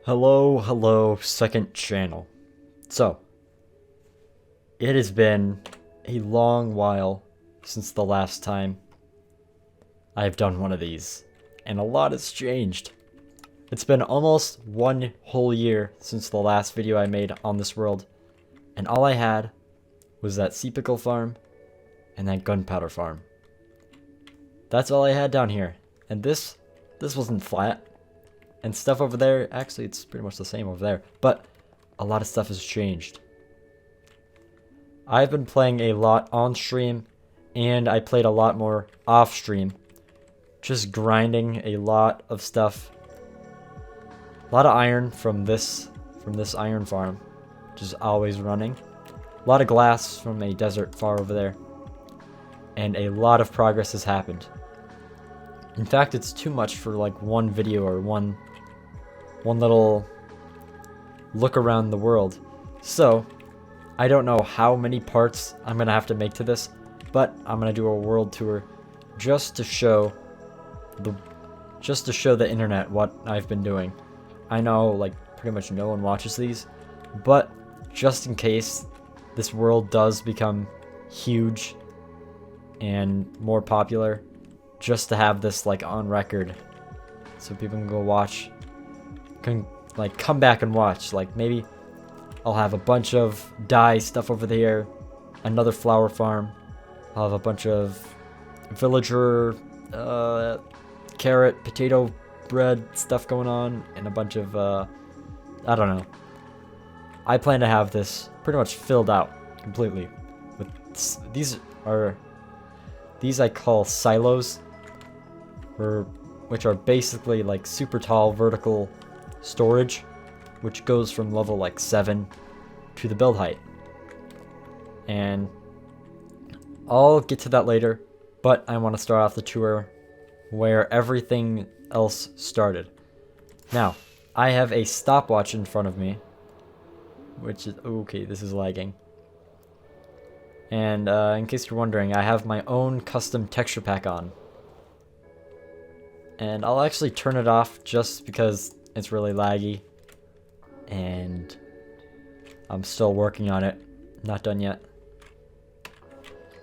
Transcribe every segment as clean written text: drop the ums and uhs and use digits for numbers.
Hello, second channel. So, it has been a long while since the last time I've done one of these, and a lot has changed. It's been almost 1 whole year since the last video I made on this world, and all I had was that sea pickle farm and that gunpowder farm. That's all I had down here, and this wasn't flat. And stuff over there, actually it's pretty much the same over there, but a lot of stuff has changed. I've been playing a lot on stream, and I played a lot more off stream. Just grinding a lot of stuff. A lot of iron from this iron farm, which is always running. A lot of glass from a desert far over there. And a lot of progress has happened. In fact, it's too much for like one video or one little look around the world. So, I don't know how many parts I'm gonna have to make to this, but I'm gonna do a world tour just to show the internet what I've been doing. I know like pretty much no one watches these, but just in case this world does become huge and more popular, just to have this like on record so people can go watch, can like come back and watch. Like maybe I'll have a bunch of dye stuff over there, another flower farm, I'll have a bunch of villager carrot potato bread stuff going on, and a bunch of I don't know. I plan to have this pretty much filled out completely with these I call silos, which are basically like super tall vertical storage, which goes from level like 7 to the build height. And I'll get to that later, but I want to start off the tour where everything else started. Now, I have a stopwatch in front of me, which is okay, this is lagging. And in case you're wondering, I have my own custom texture pack on. And I'll actually turn it off just because it's really laggy, and I'm still working on it. Not done yet.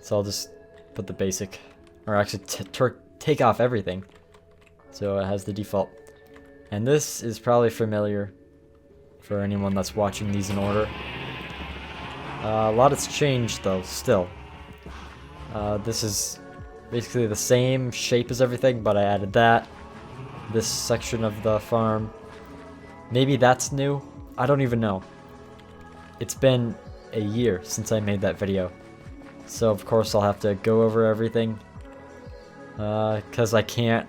So I'll just put the basic, or actually take off everything, so it has the default. And this is probably familiar for anyone that's watching these in order. A lot has changed though, still. This is basically the same shape as everything, but I added that. This section of the farm. Maybe that's new? I don't even know. It's been a year since I made that video. So of course I'll have to go over everything. Cause I can't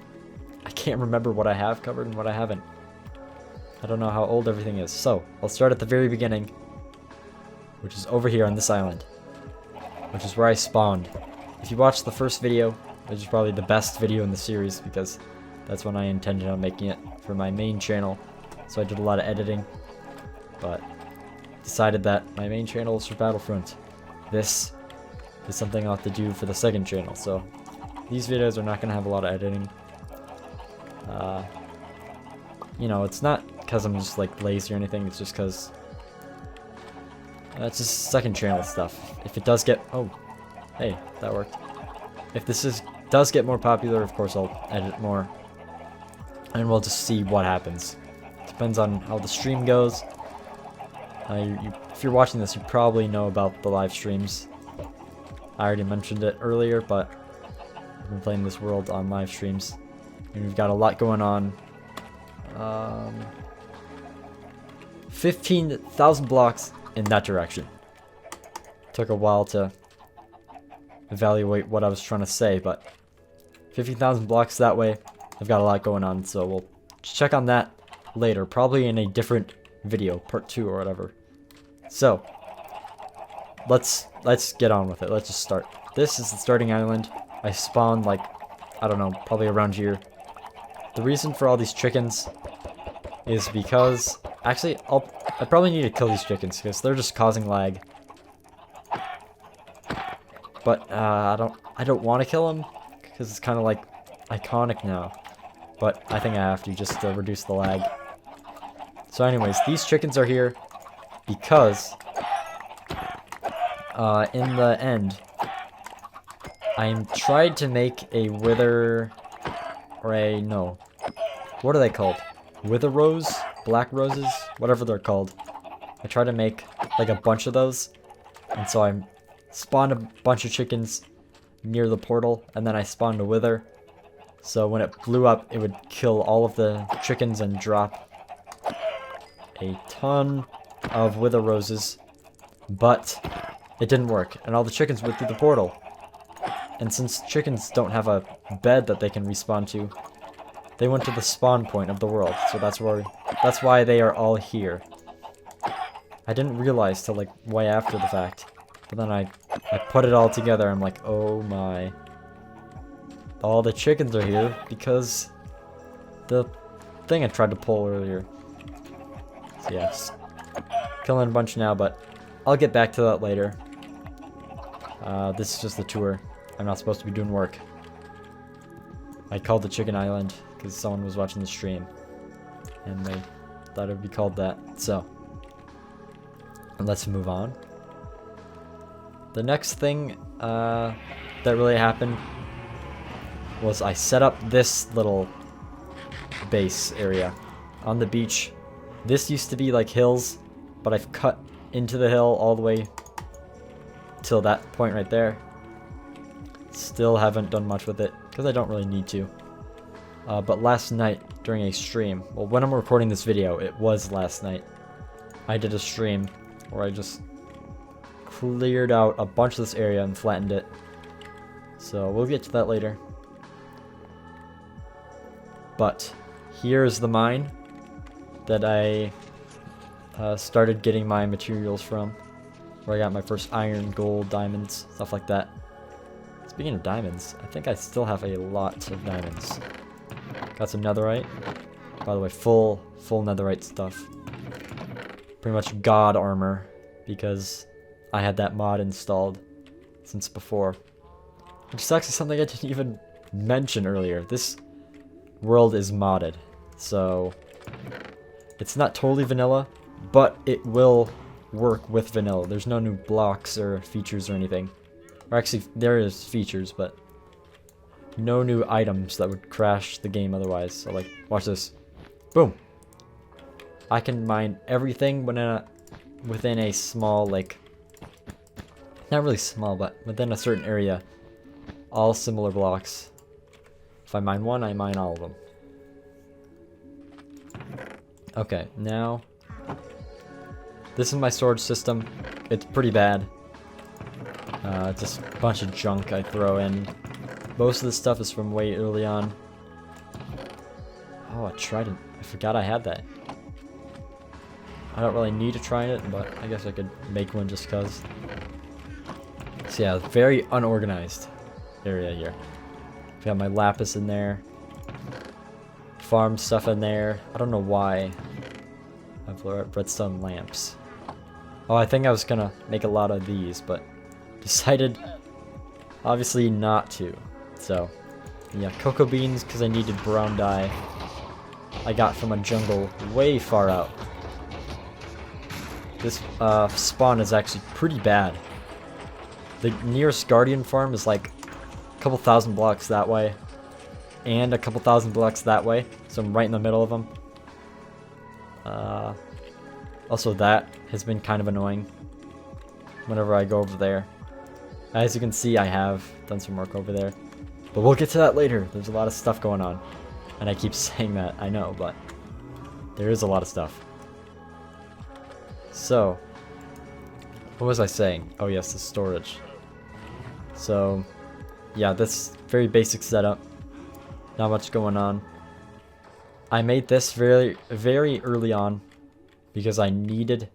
remember what I have covered and what I haven't. I don't know how old everything is. So I'll start at the very beginning, which is over here on this island, which is where I spawned. If you watched the first video, which is probably the best video in the series because that's when I intended on making it for my main channel. So I did a lot of editing, but decided that my main channel is for Battlefront. This is something I'll have to do for the second channel, so these videos are not going to have a lot of editing. You know, it's not because I'm just like lazy or anything, it's just because it's just second channel stuff. If it does get, oh, hey, that worked. If this does get more popular, of course I'll edit more, and we'll just see what happens. Depends on how the stream goes. If you're watching this, you probably know about the live streams. I already mentioned it earlier, but I've been playing this world on live streams, and we've got a lot going on. 15,000 blocks in that direction. Took a while to evaluate what I was trying to say, but 15,000 blocks that way. I've got a lot going on, so we'll check on that later, probably in a different video, part 2 or whatever. So let's get on with it. Let's just start. This is the starting island. I spawned like, I don't know, probably around here. The reason for all these chickens is because actually I probably need to kill these chickens because they're just causing lag. But I don't want to kill them because it's kind of like iconic now. But I think I have to just to reduce the lag. So anyways, these chickens are here because in the end, I tried to make a wither, or a, no, what are they called? Wither rose? Black roses? Whatever they're called. I tried to make like a bunch of those, and so I spawned a bunch of chickens near the portal, and then I spawned a wither. So when it blew up, it would kill all of the chickens and drop a ton of wither roses, but it didn't work, and all the chickens went through the portal. And since chickens don't have a bed that they can respawn to, they went to the spawn point of the world. So that's why they are all here. I didn't realize till like way after the fact, but then I put it all together. I'm like, oh my, all the chickens are here because the thing I tried to pull earlier. So yeah, just killing a bunch now, but I'll get back to that later. This is just the tour. I'm not supposed to be doing work. I called the Chicken Island because someone was watching the stream, and they thought it would be called that. So, let's move on. The next thing that really happened was I set up this little base area on the beach. This used to be like hills, but I've cut into the hill all the way till that point right there. Still haven't done much with it because I don't really need to. But last night during a stream, well, when I'm recording this video, it was last night, I did a stream where I just cleared out a bunch of this area and flattened it. So we'll get to that later. But here's the mine that I started getting my materials from, where I got my first iron, gold, diamonds, stuff like that. Speaking of diamonds, I think I still have a lot of diamonds. Got some netherite. By the way, full netherite stuff. Pretty much god armor, because I had that mod installed since before. Which is actually something I didn't even mention earlier. This world is modded, so it's not totally vanilla, but it will work with vanilla. There's no new blocks or features or anything. Or actually, there is features, but no new items that would crash the game otherwise. So like, watch this. Boom! I can mine everything within a small, like, not really small, but within a certain area. All similar blocks. If I mine one, I mine all of them. Okay, now this is my storage system. It's pretty bad. Just a bunch of junk I throw in. Most of this stuff is from way early on. Oh, a trident. I forgot I had that. I don't really need a trident, but I guess I could make one just cause. So yeah, very unorganized area here. I've got my lapis in there. Farm stuff in there. I don't know why. I've redstone lamps. Oh, I think I was gonna make a lot of these, but decided obviously not to. So yeah, cocoa beans because I needed brown dye. I got from a jungle way far out. This spawn is actually pretty bad. The nearest guardian farm is like a couple thousand blocks that way, and a couple thousand blocks that way, so I'm right in the middle of them. Also that has been kind of annoying whenever I go over there. As you can see, I have done some work over there, but we'll get to that later. There's a lot of stuff going on, and I keep saying that, I know, but there is a lot of stuff. So, what was I saying? Oh yes, the storage. So, yeah, this very basic setup. Not much going on. I made this very early on because I needed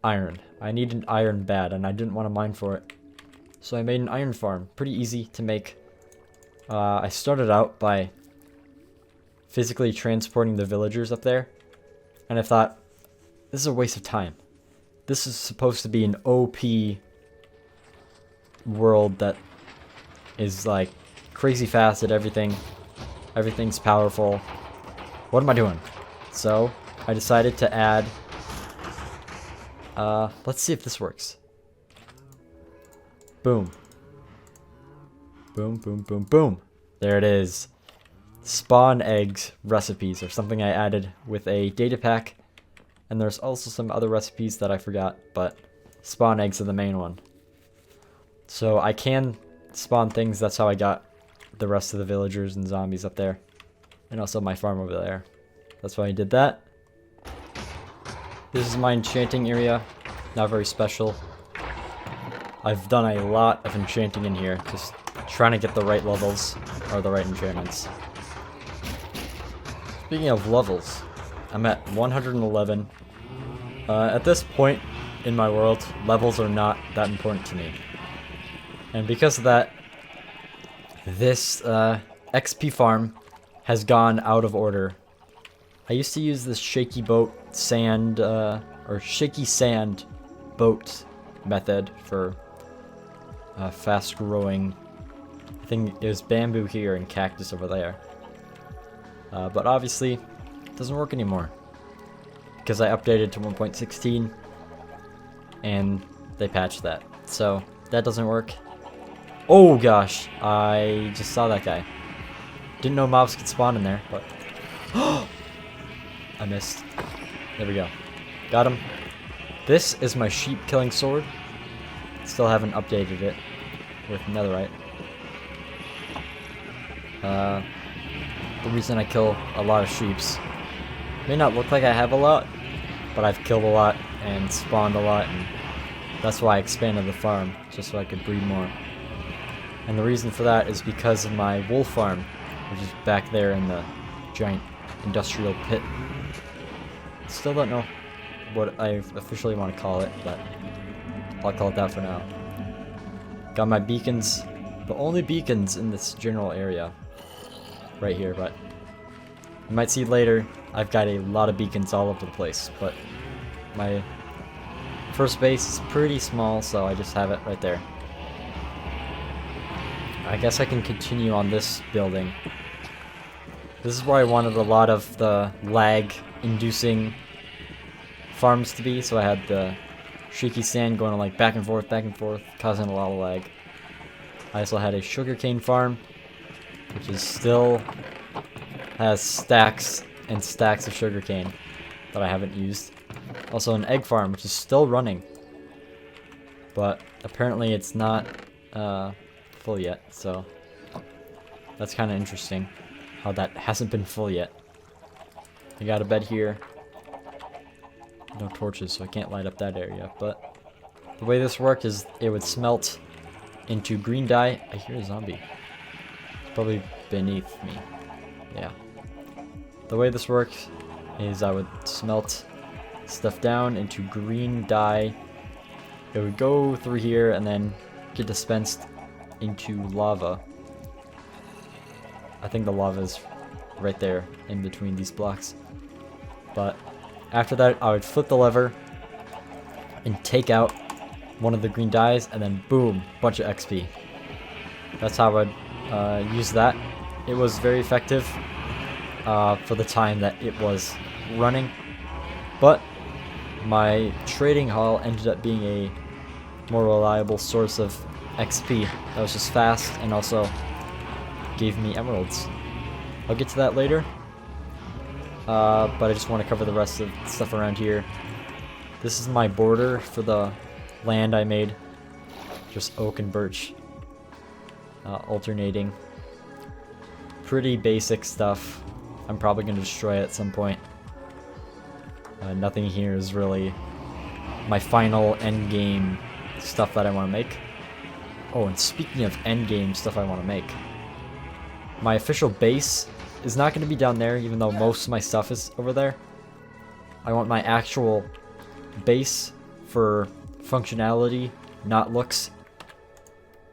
iron. I needed iron bad, and I didn't want to mine for it. So I made an iron farm. Pretty easy to make. I started out by physically transporting the villagers up there, and I thought, this is a waste of time. This is supposed to be an OP world that is like crazy fast at everything. Everything's powerful. What am I doing? So I decided to add... let's see if this works. Boom. Boom, boom, boom, boom. There it is. Spawn eggs recipes are something I added with a data pack. And there's also some other recipes that I forgot, but spawn eggs are the main one. So I can spawn things. That's how I got the rest of the villagers and zombies up there. And also my farm over there. That's why I did that. This is my enchanting area. Not very special. I've done a lot of enchanting in here. Just trying to get the right levels or the right enchantments. Speaking of levels, I'm at 111. At this point in my world, levels are not that important to me. And because of that, this XP farm has gone out of order. I used to use this shaky sand boat method for fast growing. I think it was bamboo here and cactus over there. But obviously, it doesn't work anymore. Because I updated to 1.16 and they patched that. So that doesn't work. Oh gosh, I just saw that guy. Didn't know mobs could spawn in there, but... I missed. There we go. Got him. This is my sheep killing sword. Still haven't updated it with netherite. The reason I kill a lot of sheeps may not look like I have a lot, but I've killed a lot and spawned a lot, and that's why I expanded the farm, just so I could breed more. And the reason for that is because of my wool farm, which is back there in the giant industrial pit. Still don't know what I officially want to call it, but I'll call it that for now. Got my beacons, the only beacons in this general area, right here, but you might see later, I've got a lot of beacons all over the place, but my first base is pretty small, so I just have it right there. I guess I can continue on this building. This is where I wanted a lot of the lag-inducing farms to be, so I had the shaky sand going like back and forth, causing a lot of lag. I also had a sugarcane farm, which is still has stacks and stacks of sugarcane that I haven't used. Also an egg farm, which is still running, but apparently it's not full yet, so that's kind of interesting how that hasn't been full yet. I got a bed here. No torches, so I can't light up that area, but the way this worked is it would smelt into green dye. I hear a zombie. It's probably beneath me. Yeah. The way this works is I would smelt stuff down into green dye. It would go through here and then get dispensed into lava. I think the lava is right there in between these blocks. But after that, I would flip the lever and take out one of the green dyes, and then boom, bunch of XP. That's how I would use that. It was very effective for the time that it was running, but my trading hall ended up being a more reliable source of XP that was just fast and also gave me emeralds. I'll get to that later, but I just want to cover the rest of the stuff around here. This is my border for the land I made, just oak and birch alternating. Pretty basic stuff. I'm probably going to destroy it at some point. Nothing here is really my final end game stuff that I want to make. Oh, and speaking of end game stuff I want to make, my official base is not going to be down there, even though most of my stuff is over there. I want my actual base for functionality, not looks.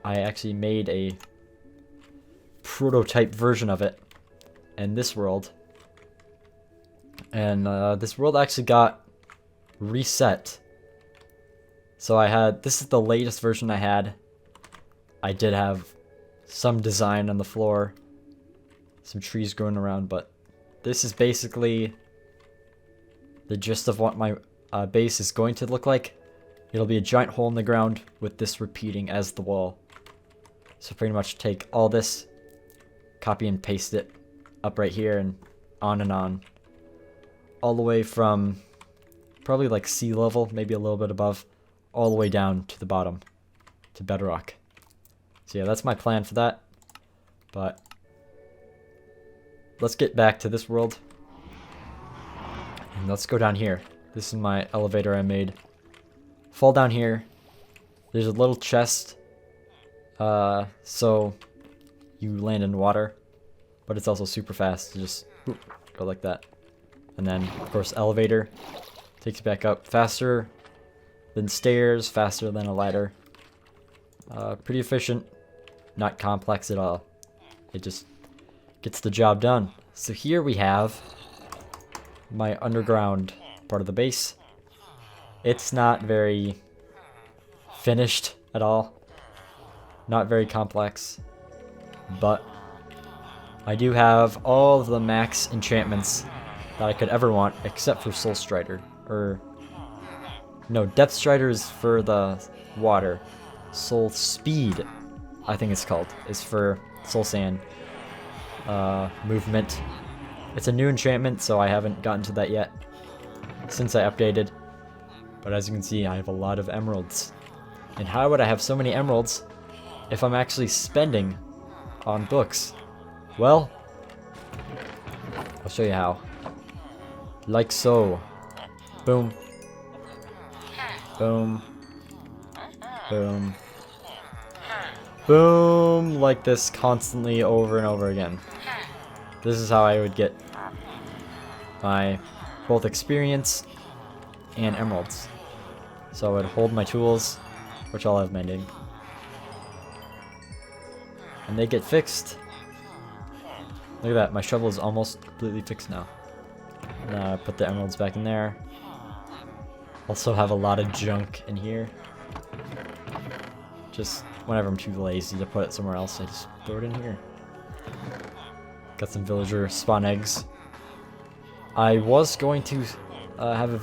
I actually made a prototype version of it in this world, and this world actually got reset. So this is the latest version I had. I did have some design on the floor, some trees growing around, but this is basically the gist of what my base is going to look like. It'll be a giant hole in the ground with this repeating as the wall. So pretty much take all this, copy and paste it up right here and on. All the way from probably like sea level, maybe a little bit above, all the way down to the bottom, to bedrock. So yeah, that's my plan for that. But let's get back to this world. And let's go down here. This is my elevator I made. Fall down here. There's a little chest. So you land in water. But it's also super fast to just go like that. And then, of course, elevator. Takes you back up faster than stairs, faster than a ladder. Pretty efficient. Not complex at all. It just gets the job done. So here we have my underground part of the base. It's not very finished at all. Not very complex. But I do have all of the max enchantments that I could ever want, except for Soul Strider. Or no, Depth Strider is for the water. Soul Speed, I think it's called, is for Soul Sand movement. It's a new enchantment, so I haven't gotten to that yet since I updated. But as you can see, I have a lot of emeralds. And how would I have so many emeralds if I'm actually spending on books? Well, I'll show you how. Like so. Boom. Boom. Boom. Boom. Like this constantly over and over again. This is how I would get my both experience and emeralds. So I would hold my tools, which I'll have mending. And they get fixed. Look at that, my shovel is almost completely fixed now. Now I put the emeralds back in there. Also have a lot of junk in here. Just whenever I'm too lazy to put it somewhere else, I just throw it in here. Got some villager spawn eggs. I was going to have a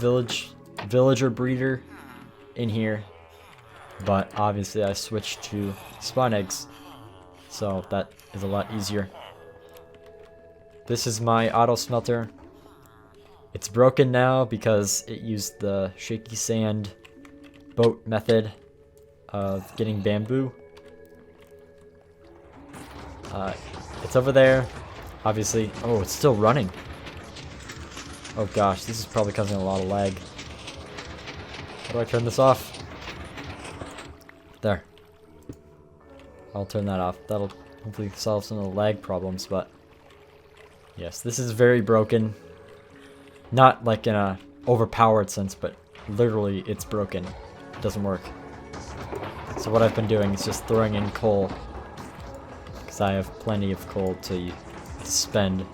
villager breeder in here, but obviously I switched to spawn eggs, so that is a lot easier. This is my auto smelter. It's broken now because it used the shaky sand boat method of getting bamboo. It's over there, obviously. Oh, it's still running. Oh gosh, this is probably causing a lot of lag. How do I turn this off? There. I'll turn that off. That'll hopefully solve some of the lag problems, but yes, this is very broken. Not like in a overpowered sense, but literally it's broken. It doesn't work. So what I've been doing is just throwing in coal, because I have plenty of coal to spend.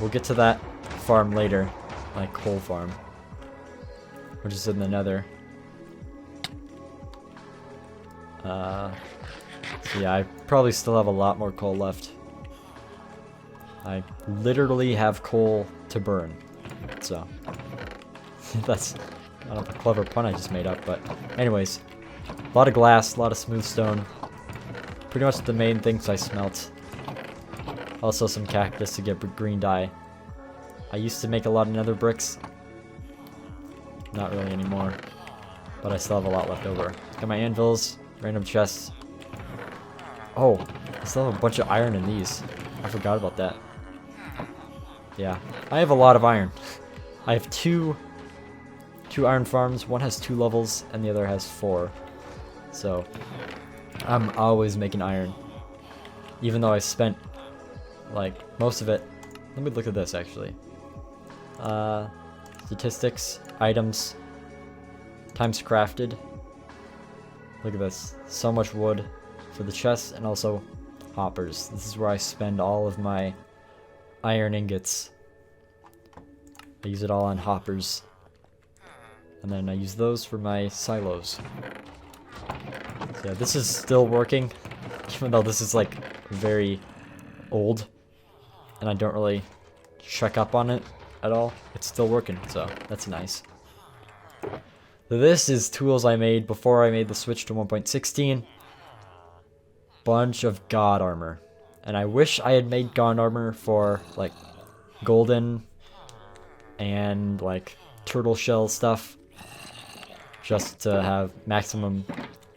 We'll get to that farm later, my coal farm, which is in the Nether. So yeah, I probably still have a lot more coal left. I literally have coal to burn, so that's, I don't know, a clever pun I just made up, but anyways, a lot of glass, a lot of smooth stone, pretty much the main things I smelt. Also some cactus to get green dye. I used to make a lot of nether bricks, not really anymore, but I still have a lot left over. Got my anvils, random chests. Oh, I still have a bunch of iron in these. I forgot about that. Yeah, I have a lot of iron. I have two iron farms. One has 2 levels and the other has 4. So I'm always making iron. Even though I spent like most of it. Let me look at this actually. Statistics, items, times crafted. Look at this. So much wood for the chests and also hoppers. This is where I spend all of my iron ingots. I use it all on hoppers. And then I use those for my silos. So yeah, this is still working, even though this is like very old. And I don't really check up on it at all. It's still working, so that's nice. This is tools I made before I made the switch to 1.16. Bunch of god armor. And I wish I had made god armor for like golden and like turtle shell stuff, just to have maximum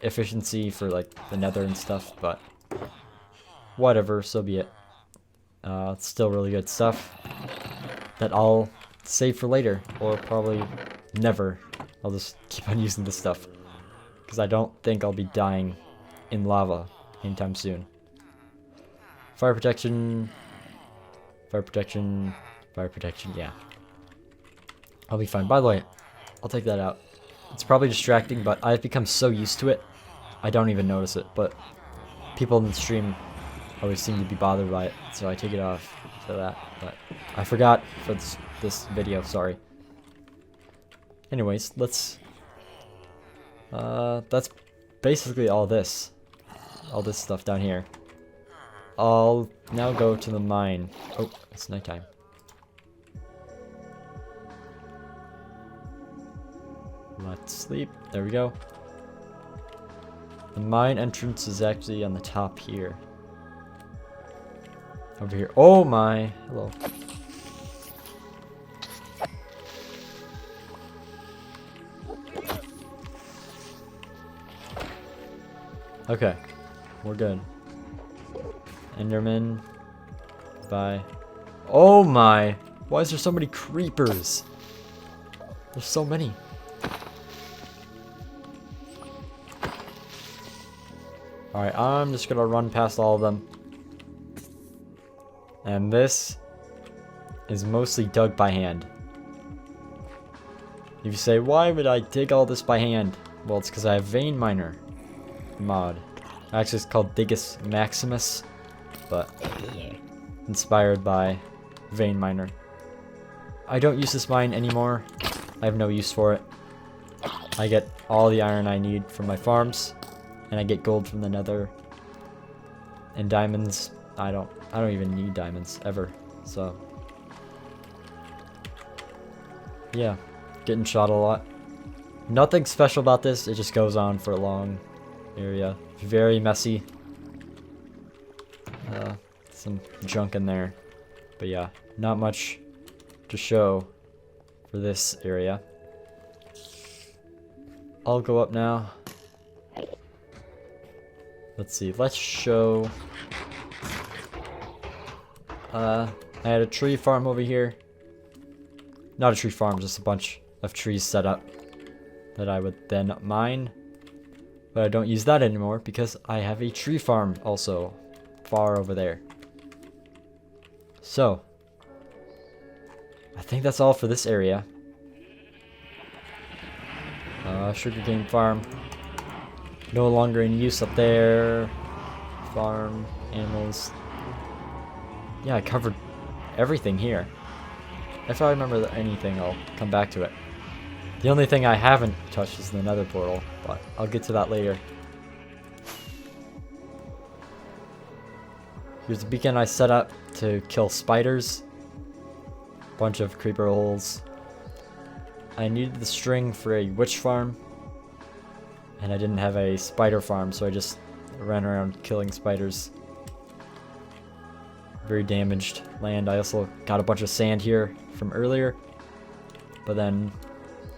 efficiency for like the nether and stuff, but whatever, so be it. It's still really good stuff that I'll save for later, or probably never. I'll just keep on using this stuff because I don't think I'll be dying in lava anytime soon. Fire protection, fire protection, fire protection, yeah. I'll be fine. By the way, I'll take that out. It's probably distracting, but I've become so used to it, I don't even notice it. But people in the stream always seem to be bothered by it, so I take it off for that. But I forgot for this video, sorry. Anyways, let's... that's basically all this stuff down here. I'll now go to the mine. Oh, it's nighttime. Let's sleep. There we go. The mine entrance is actually on the top here. Over here. Oh my! Hello. Okay. We're good. Enderman. Bye. Oh my! Why is there so many creepers? There's so many. Alright, I'm just gonna run past all of them. And this is mostly dug by hand. If you say, why would I dig all this by hand? Well, it's because I have Vein Miner mod. Actually, it's called Digus Maximus, but inspired by Vein Miner. I don't use this mine anymore. I have no use for it. I get all the iron I need from my farms, and I get gold from the Nether. And diamonds, I don't even need diamonds ever. So yeah, getting shot a lot. Nothing special about this. It just goes on for a long area. Very messy. Some junk in there. But yeah, not much to show for this area. I'll go up now. Let's see. Let's show. I had a tree farm over here. Not a tree farm, just a bunch of trees set up that I would then mine. But I don't use that anymore because I have a tree farm also far over there. So, I think that's all for this area. Sugarcane farm. No longer in use up there. Farm, animals. Yeah, I covered everything here. If I remember anything, I'll come back to it. The only thing I haven't touched is the Nether portal, but I'll get to that later. Here's the beacon I set up to kill spiders. Bunch of creeper holes. I needed the string for a witch farm, and I didn't have a spider farm, so I just ran around killing spiders. Very damaged land. I also got a bunch of sand here from earlier, but then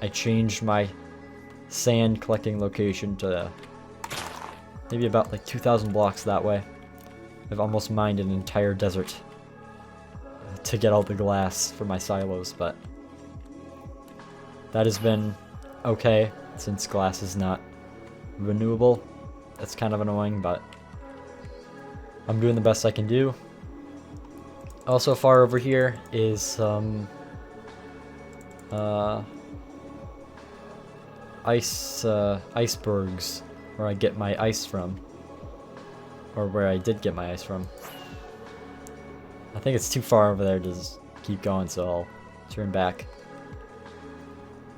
I changed my sand collecting location to maybe about like 2,000 blocks that way. I've almost mined an entire desert to get all the glass for my silos, but that has been okay since glass is not renewable. That's kind of annoying, but I'm doing the best I can do. Also far over here is some icebergs, where I get my ice from, or where I did get my ice from. I think it's too far over there to just keep going, so I'll turn back.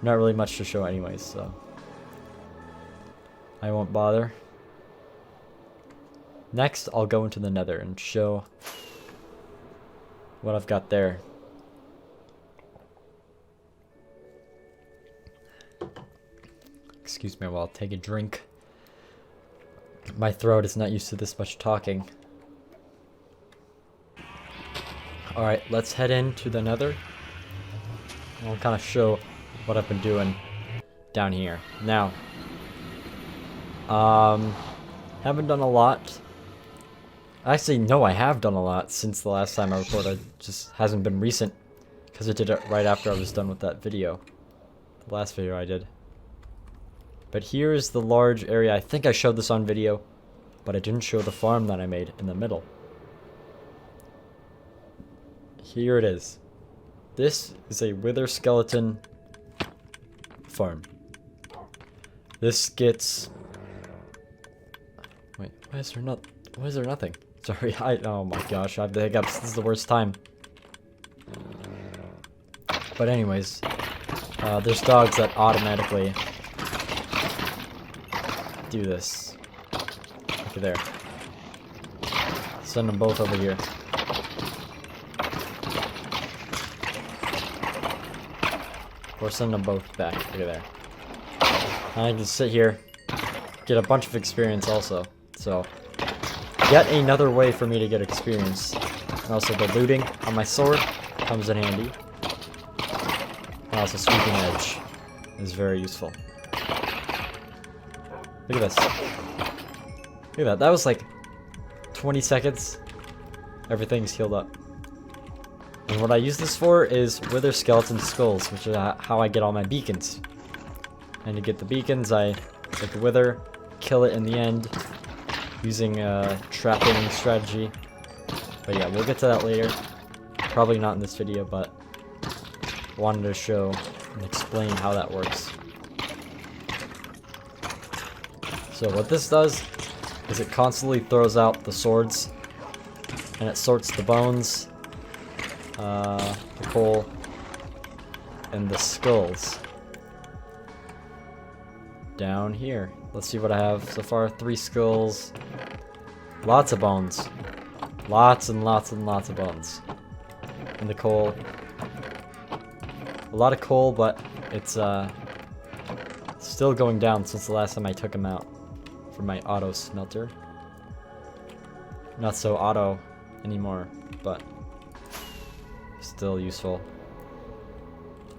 Not really much to show anyways, so I won't bother. Next, I'll go into the Nether and show what I've got there. Excuse me while I take a drink. My throat is not used to this much talking. Alright, let's head into the Nether. I'll kind of show what I've been doing down here. Now, haven't done a lot. Actually, no, I have done a lot since the last time I recorded. It just hasn't been recent because I did it right after I was done with that video. The last video I did. But here's the large area. I think I showed this on video, but I didn't show the farm that I made in the middle. Here it is. This is a wither skeleton farm. This gets... Wait, why is there nothing? Sorry, oh my gosh, I have the hiccups. This is the worst time. But anyways, there's dogs that automatically do this. Okay, there. Send them both over here. Or send them both back. Look at there. And I can sit here, get a bunch of experience also. So, yet another way for me to get experience. And also the looting on my sword comes in handy. And also sweeping edge is very useful. Look at this. Look at that. That was like 20 seconds. Everything's healed up. And what I use this for is wither skeleton skulls, which is how I get all my beacons. And to get the beacons, I take the wither, kill it in the end, using a trapping strategy. But yeah, we'll get to that later. Probably not in this video, but wanted to show and explain how that works. So what this does is it constantly throws out the swords, and it sorts the bones, the coal, and the skulls down here. Let's see what I have so far. 3 skulls, lots of bones, lots and lots and lots of bones, and the coal. A lot of coal, but it's still going down since the last time I took him out for my auto smelter. Not so auto anymore, but still useful.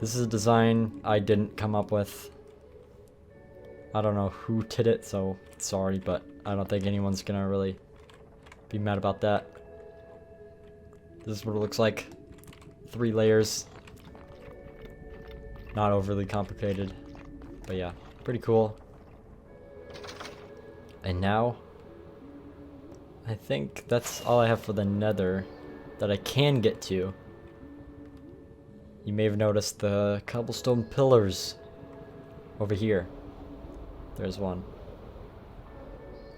This is a design I didn't come up with. I don't know who did it, so sorry, but I don't think anyone's gonna really be mad about that. This is what it looks like. 3 layers. Not overly complicated, but yeah, pretty cool. And now, I think that's all I have for the Nether that I can get to. You may have noticed the cobblestone pillars over here. There's one.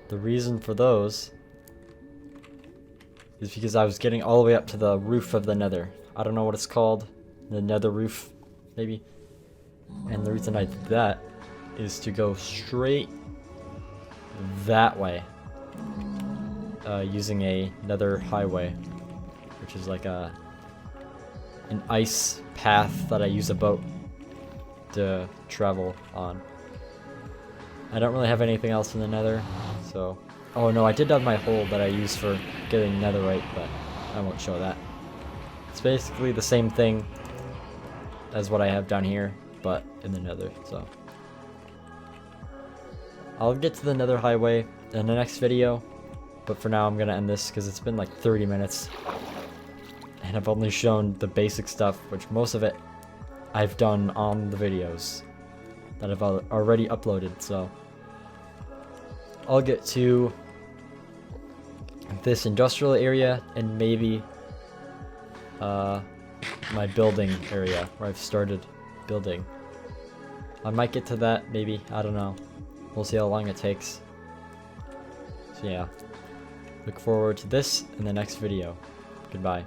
The reason for those is because I was getting all the way up to the roof of the Nether. I don't know what it's called. The Nether roof, maybe. And the reason I did that is to go straight that way. Using a Nether highway, which is like an ice path that I use a boat to travel on. I don't really have anything else in the Nether, so... Oh no, I did have my hole that I use for getting netherite, but I won't show that. It's basically the same thing as what I have down here, but in the Nether, so... I'll get to the Nether highway in the next video, but for now I'm gonna end this because it's been like 30 minutes. And I've only shown the basic stuff, which most of it I've done on the videos that I've already uploaded, so... I'll get to this industrial area and maybe my building area where I've started building. I might get to that, maybe, I don't know. We'll see how long it takes. So yeah, look forward to this in the next video. Goodbye.